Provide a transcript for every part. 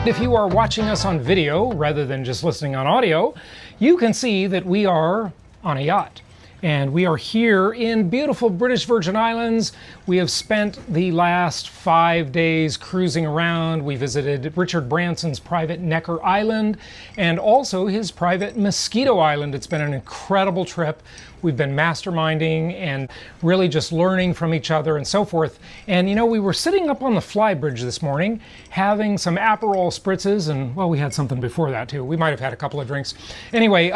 If you are watching us on video rather than just listening on audio, you can see that we are on a yacht. And we are here in beautiful British Virgin Islands. We have spent the last 5 days cruising around. We visited Richard Branson's private Necker Island and also his private Mosquito Island. It's been an incredible trip. We've been masterminding and really just learning from each other and so forth. And you know, we were sitting up on the flybridge this morning having some Aperol spritzes, and well, we had something before that too. We might have had a couple of drinks. Anyway,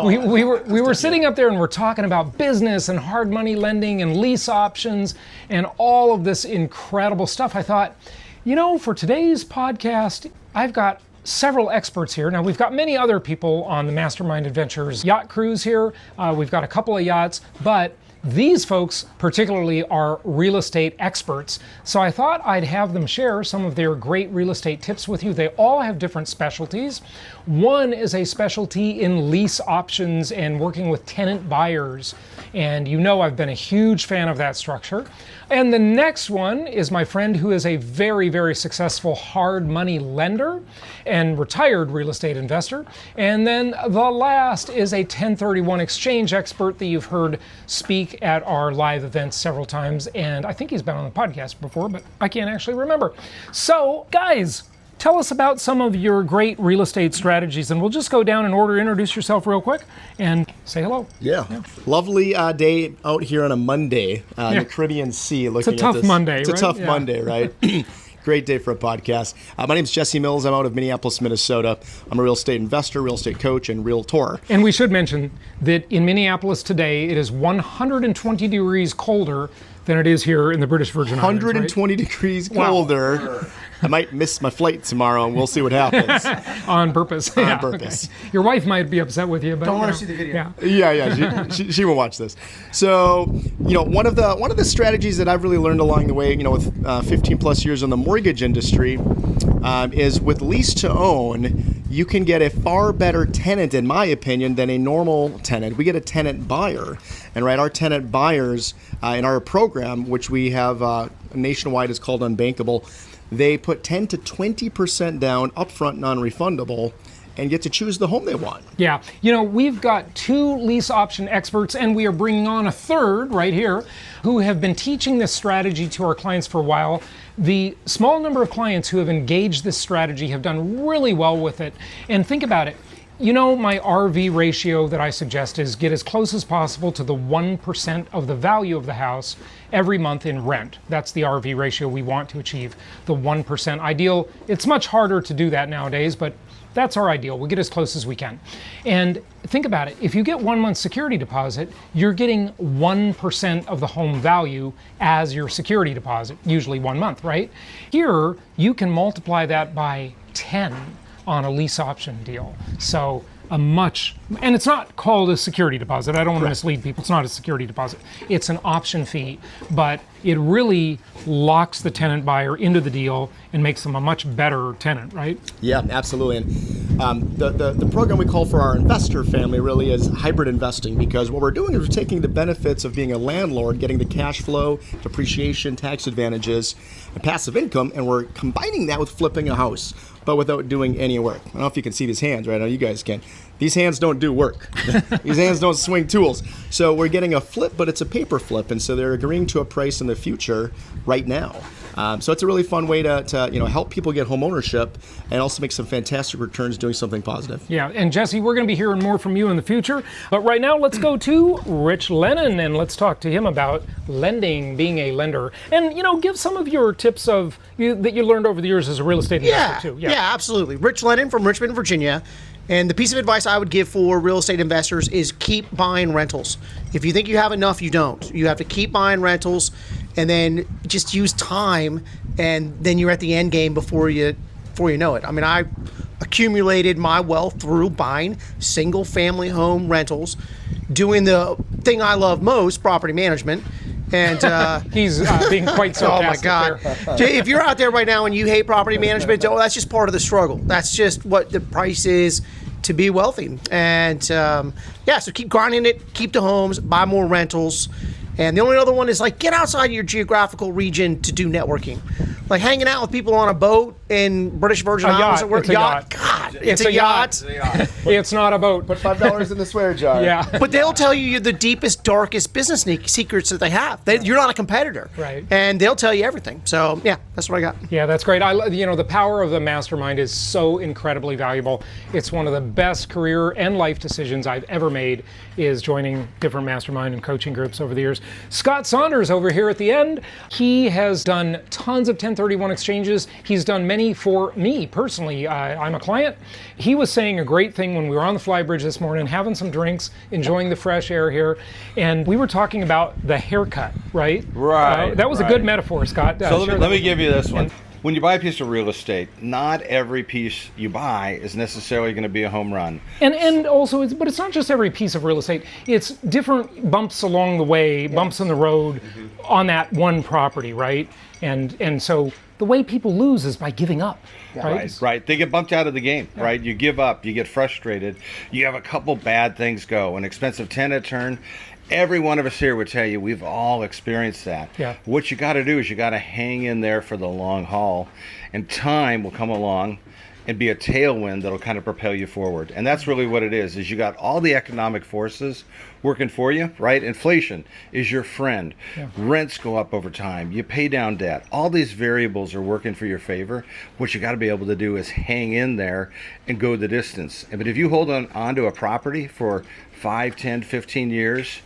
we were sitting up there and we're talking about business and hard money lending and lease options and all of this incredible stuff. I thought, you know, for today's podcast, I've got several experts here. Now, we've got many other people on the Mastermind Adventures yacht cruise here. We've got a couple of yachts, but these folks particularly are real estate experts. So I thought I'd have them share some of their great real estate tips with you. They all have different specialties. One is a specialty in lease options and working with tenant buyers. And you know I've been a huge fan of that structure. And the next one is my friend who is a very, very successful hard money lender and retired real estate investor. And then the last is a 1031 exchange expert that you've heard speak at our live events several times. And I think he's been on the podcast before, but I can't actually remember. So guys, tell us about some of your great real estate strategies, and we'll just go down in order. Introduce yourself real quick and say hello. Yeah. Lovely day out here on a Monday in the Caribbean Sea. It's a tough Monday, It's a tough Monday, right? Great day for a podcast. My name is Jesse Mills. I'm out of Minneapolis, Minnesota. I'm a real estate investor, real estate coach, and realtor. And we should mention that in Minneapolis today, it is 120 degrees colder than it is here in the British Virgin Islands. 120 degrees colder. Wow. I might miss my flight tomorrow, and we'll see what happens. On purpose. On purpose. Okay. Your wife might be upset with you, but don't want to see the video. Yeah. She will watch this. So, you know, one of the strategies that I've really learned along the way, you know, with 15 plus years in the mortgage industry, is with lease to own, you can get a far better tenant, in my opinion, than a normal tenant. We get a tenant buyer, and right, our tenant buyers in our program, which we have nationwide, is called Unbankable. They put 10 to 20% down upfront, non-refundable, and get to choose the home they want. Yeah, you know, we've got 2 lease option experts, and we are bringing on a third right here who have been teaching this strategy to our clients for a while. The small number of clients who have engaged this strategy have done really well with it. And think about it. You know, my RV ratio that I suggest is get as close as possible to the 1% of the value of the house every month in rent. That's the RV ratio we want to achieve, the 1% ideal. It's much harder to do that nowadays, but that's our ideal. We'll get as close as we can. And think about it. If you get 1 month security deposit, you're getting 1% of the home value as your security deposit, usually 1 month, right? Here, you can multiply that by 10 on a lease option deal. So and it's not called a security deposit. I don't want to mislead people. It's not a security deposit. It's an option fee, but it really locks the tenant buyer into the deal and makes them a much better tenant, right? Yeah, absolutely. And the program we call for our investor family really is hybrid investing, because what we're doing is we're taking the benefits of being a landlord, getting the cash flow, depreciation, tax advantages, and passive income, and we're combining that with flipping a house, but without doing any work. I don't know if you can see these hands, right? I know you guys can. These hands don't do work. These hands don't swing tools. So we're getting a flip, but it's a paper flip, and so they're agreeing to a price in the future right now. So it's a really fun way to help people get home ownership and also make some fantastic returns doing something positive. Yeah, and Jesse, we're going to be hearing more from you in the future. But right now, let's go to Rich Lennon and let's talk to him about lending, being a lender, and give some of your tips that you learned over the years as a real estate investor too. Yeah, absolutely. Rich Lennon from Richmond, Virginia. And the piece of advice I would give for real estate investors is keep buying rentals. If you think you have enough, you don't. You have to keep buying rentals and then just use time, and then you're at the end game before you know it. I mean, I accumulated my wealth through buying single family home rentals, doing the thing I love most, property management. And he's being quite sarcastic. Oh my God! If you're out there right now and you hate property management, that's just part of the struggle. That's just what the price is to be wealthy. And so keep grinding it, keep the homes, buy more rentals, And the only other one is like get outside your geographical region to do networking. Like hanging out with people on a boat in British Virgin Islands. It's a yacht. God, It's a yacht. It's not a boat. Put $5 in the swear jar. Yeah. But they'll tell you the deepest, darkest business secrets that they have. You're not a competitor. Right. And they'll tell you everything. So, yeah, that's what I got. Yeah, that's great. The power of the mastermind is so incredibly valuable. It's one of the best career and life decisions I've ever made is joining different mastermind and coaching groups over the years. Scott Saunders over here at the end, he has done tons of 1031 exchanges. He's done many for me personally. I'm a client. He was saying a great thing when we were on the flybridge this morning, having some drinks, enjoying the fresh air here, and we were talking about the haircut, right? Right. That was a good metaphor, Scott. So let me give you this one. When you buy a piece of real estate, not every piece you buy is necessarily going to be a home run. And also, but it's not just every piece of real estate. It's different bumps along the way, bumps in the road on that one property, right? And so the way people lose is by giving up. Right. They get bumped out of the game, right? You give up, you get frustrated, you have a couple bad things go, an expensive tenant turn. Every one of us here would tell you we've all experienced that. Yeah. What you got to do is you got to hang in there for the long haul, and time will come along and be a tailwind that'll kind of propel you forward. And that's really what it is you got all the economic forces working for you, right? Inflation is your friend. Yeah. Rents go up over time. You pay down debt. All these variables are working for your favor. What you got to be able to do is hang in there and go the distance. But if you hold on to a property for 5, 10, 15 years,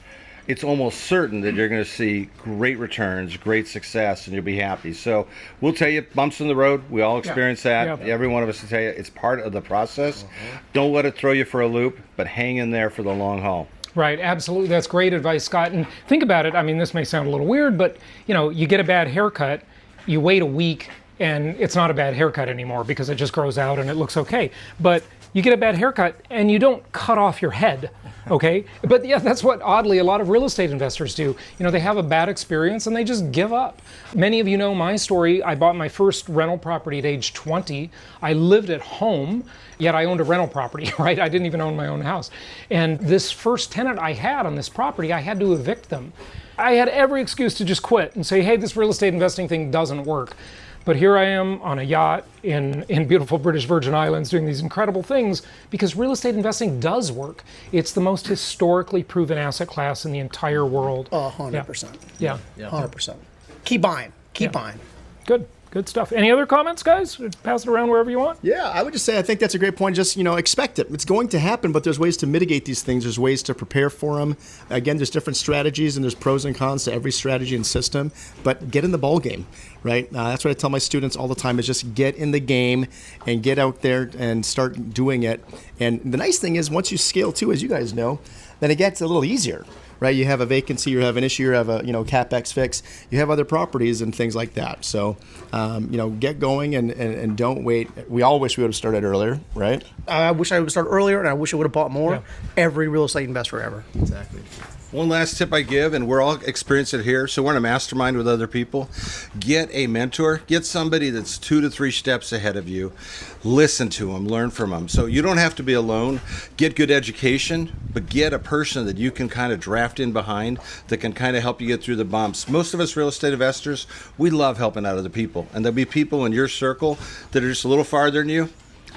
it's almost certain that you're going to see great returns, great success, and you'll be happy. So we'll tell you, bumps in the road. We all experience that. Yeah. Every one of us will tell you it's part of the process. Don't let it throw you for a loop, but hang in there for the long haul. Right, absolutely. That's great advice, Scott. And think about it. I mean, this may sound a little weird, but you get a bad haircut, you wait a week, and it's not a bad haircut anymore because it just grows out and it looks okay. But you get a bad haircut and you don't cut off your head, okay? But yeah, that's what oddly a lot of real estate investors do. They have a bad experience and they just give up. Many of you know my story. I bought my first rental property at age 20. I lived at home, yet I owned a rental property, right? I didn't even own my own house. And this first tenant I had on this property, I had to evict them. I had every excuse to just quit and say, hey, this real estate investing thing doesn't work. But here I am on a yacht in beautiful British Virgin Islands doing these incredible things because real estate investing does work. It's the most historically proven asset class in the entire world. 100%. Yeah. 100%. Keep buying. Keep buying. Good stuff. Any other comments, guys? Pass it around wherever you want. Yeah, I would just say I think that's a great point. Just, expect it. It's going to happen, but there's ways to mitigate these things. There's ways to prepare for them. Again, there's different strategies, and there's pros and cons to every strategy and system. But get in the ball game, right? That's what I tell my students all the time is just get in the game and get out there and start doing it. And the nice thing is once you scale, too, as you guys know, then it gets a little easier. Right, you have a vacancy, you have an issue, you have a capex fix, you have other properties and things like that. So, get going and don't wait. We all wish we would have started earlier, right? I wish I would have started earlier, and I wish I would have bought more. Yeah. Every real estate investor ever. Exactly. One last tip I give, and we're all experiencing it here, so we're in a mastermind with other people. Get a mentor. Get somebody that's 2 to 3 steps ahead of you. Listen to them. Learn from them. So you don't have to be alone. Get good education, but get a person that you can kind of draft in behind that can kind of help you get through the bumps. Most of us real estate investors, we love helping out other people, and there'll be people in your circle that are just a little farther than you.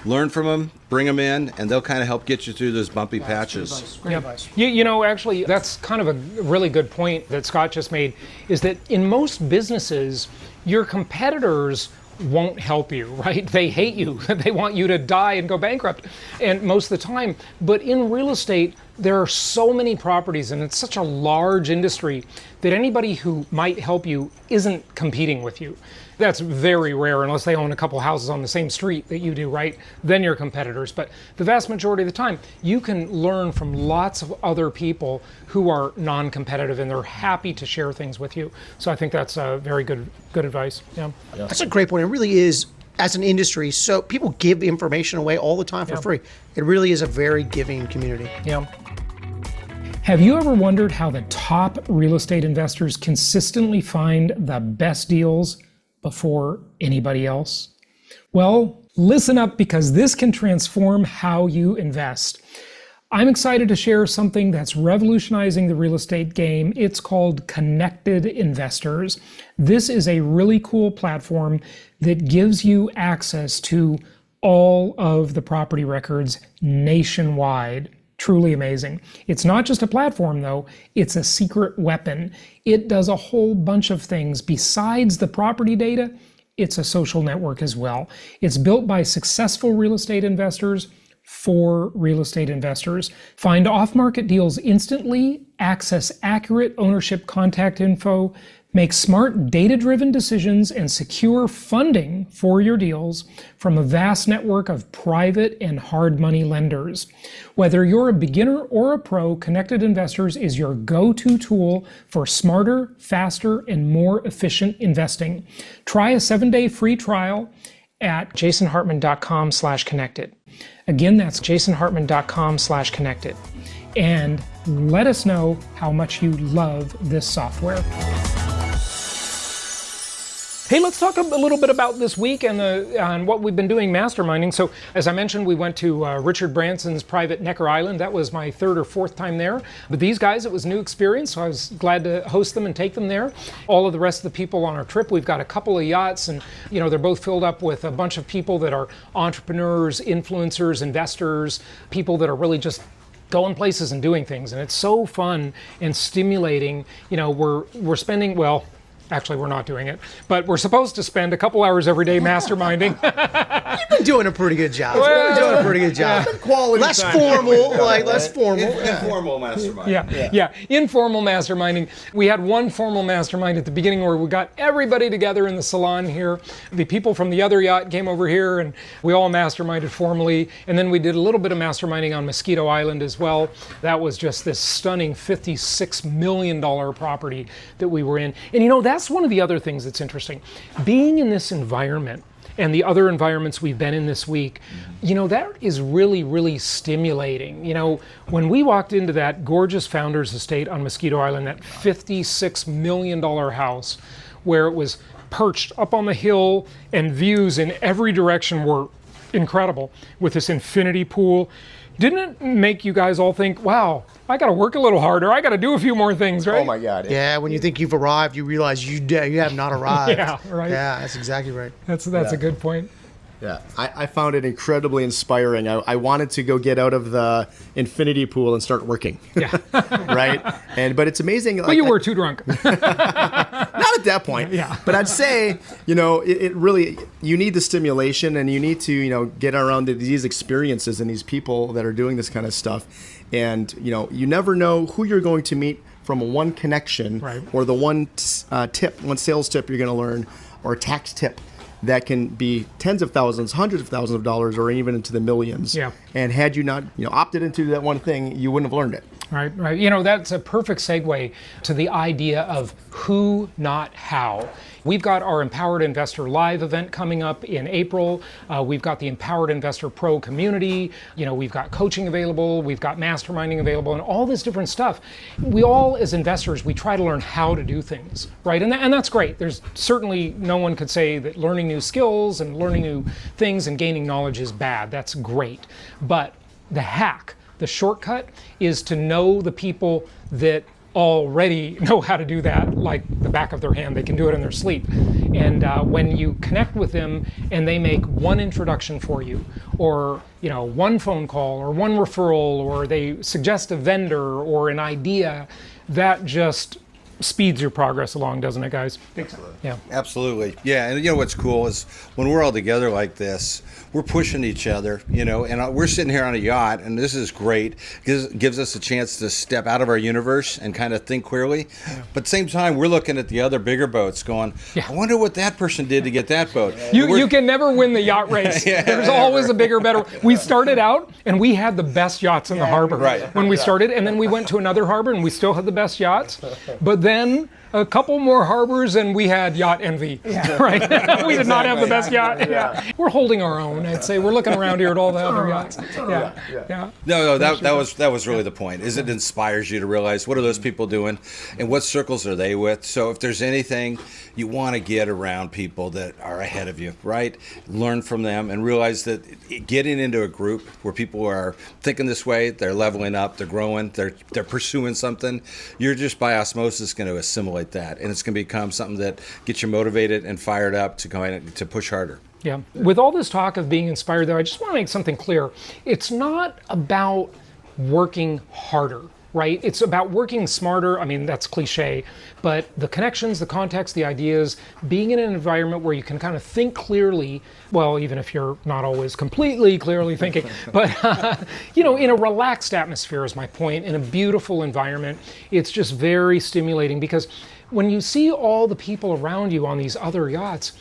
Learn from them, bring them in, and they'll kind of help get you through those bumpy patches. Great advice. Actually, that's kind of a really good point that Scott just made, is that in most businesses, your competitors won't help you, right? They hate you. They want you to die and go bankrupt, and most of the time. But in real estate, there are so many properties, and it's such a large industry that anybody who might help you isn't competing with you. That's very rare unless they own a couple houses on the same street that you do, right? Then you're competitors. But the vast majority of the time, you can learn from lots of other people who are non-competitive and they're happy to share things with you. So I think that's very good advice. Yeah. That's a great point. It really is, as an industry, so people give information away all the time for free. It really is a very giving community. Yeah. Have you ever wondered how the top real estate investors consistently find the best deals before anybody else? Well, listen up because this can transform how you invest. I'm excited to share something that's revolutionizing the real estate game. It's called Connected Investors. This is a really cool platform that gives you access to all of the property records nationwide. Truly amazing. It's not just a platform though, it's a secret weapon. It does a whole bunch of things besides the property data. It's a social network as well. It's built by successful real estate investors for real estate investors. Find off-market deals instantly, access accurate ownership contact info, make smart data-driven decisions, and secure funding for your deals from a vast network of private and hard money lenders. Whether you're a beginner or a pro, Connected Investors is your go-to tool for smarter, faster, and more efficient investing. Try a 7-day free trial at jasonhartman.com/connected. Again, that's jasonhartman.com/connected. And let us know how much you love this software. Hey, let's talk a little bit about this week and what we've been doing masterminding. So, as I mentioned, we went to Richard Branson's private Necker Island. That was my third or fourth time there. But these guys, it was a new experience, so I was glad to host them and take them there. All of the rest of the people on our trip, we've got a couple of yachts, and they're both filled up with a bunch of people that are entrepreneurs, influencers, investors, people that are really just going places and doing things. And it's so fun and stimulating. We're spending, well, actually, we're not doing it, but we're supposed to spend a couple hours every day masterminding. You've been doing a pretty good job. Quality less time. formal, less formal. Informal mastermind. Yeah, informal masterminding. We had one formal mastermind at the beginning where we got everybody together in the salon here. The people from the other yacht came over here and we all masterminded formally. And then we did a little bit of masterminding on Mosquito Island as well. That was just this stunning $56 million property that we were in. And that's one of the other things that's interesting. Being in this environment and the other environments we've been in this week, that is really, really stimulating. When we walked into that gorgeous founder's estate on Mosquito Island, that $56 million house where it was perched up on the hill and views in every direction were incredible with this infinity pool, didn't it make you guys all think, wow, I got to work a little harder. I got to do a few more things, right? Oh my God. Yeah, when you think you've arrived, you realize you have not arrived. Yeah, right. Yeah, that's exactly right. That's a good point. Yeah, I found it incredibly inspiring. I wanted to go get out of the infinity pool and start working. Yeah. Right? But it's amazing. Well, you were too drunk. Not at that point. Yeah. But I'd say, it really, you need the stimulation and you need to, get around these experiences and these people that are doing this kind of stuff. And, you never know who you're going to meet from one connection, right, or the one sales tip you're going to learn, or a tax tip that can be tens of thousands, hundreds of thousands of dollars, or even into the millions. Yeah. And had you not, opted into that one thing, you wouldn't have learned it. Right. That's a perfect segue to the idea of who, not how. We've got our Empowered Investor Live event coming up in April. We've got the Empowered Investor Pro community. We've got coaching available. We've got masterminding available and all this different stuff. We all, as investors, we try to learn how to do things, right? And that's great. There's certainly no one could say that learning new skills and learning new things and gaining knowledge is bad. That's great. But the hack, the shortcut, is to know the people that already know how to do that like the back of their hand. They can do it in their sleep. And when you connect with them and they make one introduction for you, or one phone call, or one referral, or they suggest a vendor or an idea, that just speeds your progress along, doesn't it, guys? Yeah. Absolutely. Yeah, and what's cool is when we're all together like this, we're pushing each other, and we're sitting here on a yacht, and this is great. Gives us a chance to step out of our universe and kind of think clearly. Yeah. But at the same time, we're looking at the other bigger boats going, I wonder what that person did to get that boat. You can never win the yacht race. There's always a bigger, better. We started out, and we had the best yachts in the harbor when we started, and then we went to another harbor, and we still had the best yachts. But then a couple more harbors and we had yacht envy, right? We did not have the best yacht. Yeah. We're holding our own, I'd say. We're looking around here at all the other yachts. Yeah. No, that was really the point. Is it inspires you to realize what are those people doing, and what circles are they with? So if there's anything you want to get around people that are ahead of you, right? Learn from them and realize that getting into a group where people are thinking this way, they're leveling up, they're growing, they're pursuing something. You're just by osmosis going to assimilate that, and it's going to become something that gets you motivated and fired up to go in to push harder. Yeah. With all this talk of being inspired, though, I just want to make something clear. It's not about working harder, right? It's about working smarter. I mean, that's cliche, but the connections, the context, the ideas, being in an environment where you can kind of think clearly, well, even if you're not always completely clearly thinking, but, in a relaxed atmosphere is my point, in a beautiful environment, it's just very stimulating because when you see all the people around you on these other yachts,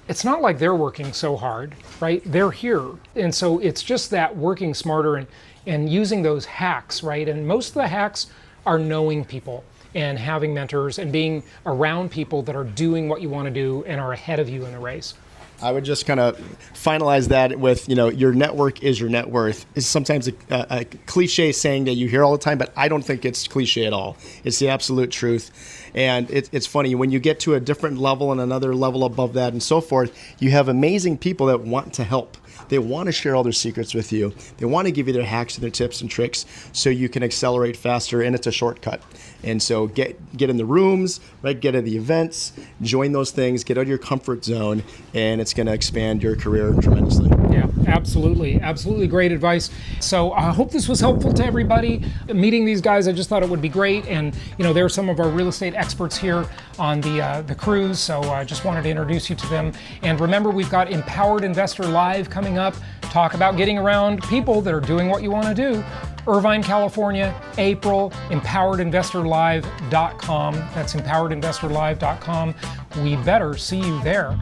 it's not like they're working so hard, right? They're here. And so it's just that working smarter and using those hacks, right? And most of the hacks are knowing people and having mentors and being around people that are doing what you want to do and are ahead of you in the race. I would just kind of finalize that with, your network is your net worth. It's sometimes a cliche saying that you hear all the time, but I don't think it's cliche at all. It's the absolute truth. And it's funny, when you get to a different level and another level above that and so forth, you have amazing people that want to help. They want to share all their secrets with you. They want to give you their hacks and their tips and tricks so you can accelerate faster, and it's a shortcut. And so get in the rooms, right? Get in the events, join those things, get out of your comfort zone, and it's going to expand your career tremendously. Yeah, absolutely. Absolutely great advice. So I hope this was helpful to everybody. Meeting these guys, I just thought it would be great. And, they're some of our real estate experts here on the cruise. So I just wanted to introduce you to them. And remember, we've got Empowered Investor Live coming up. Talk about getting around people that are doing what you want to do. Irvine, California, April, empoweredinvestorlive.com. That's empoweredinvestorlive.com. We better see you there.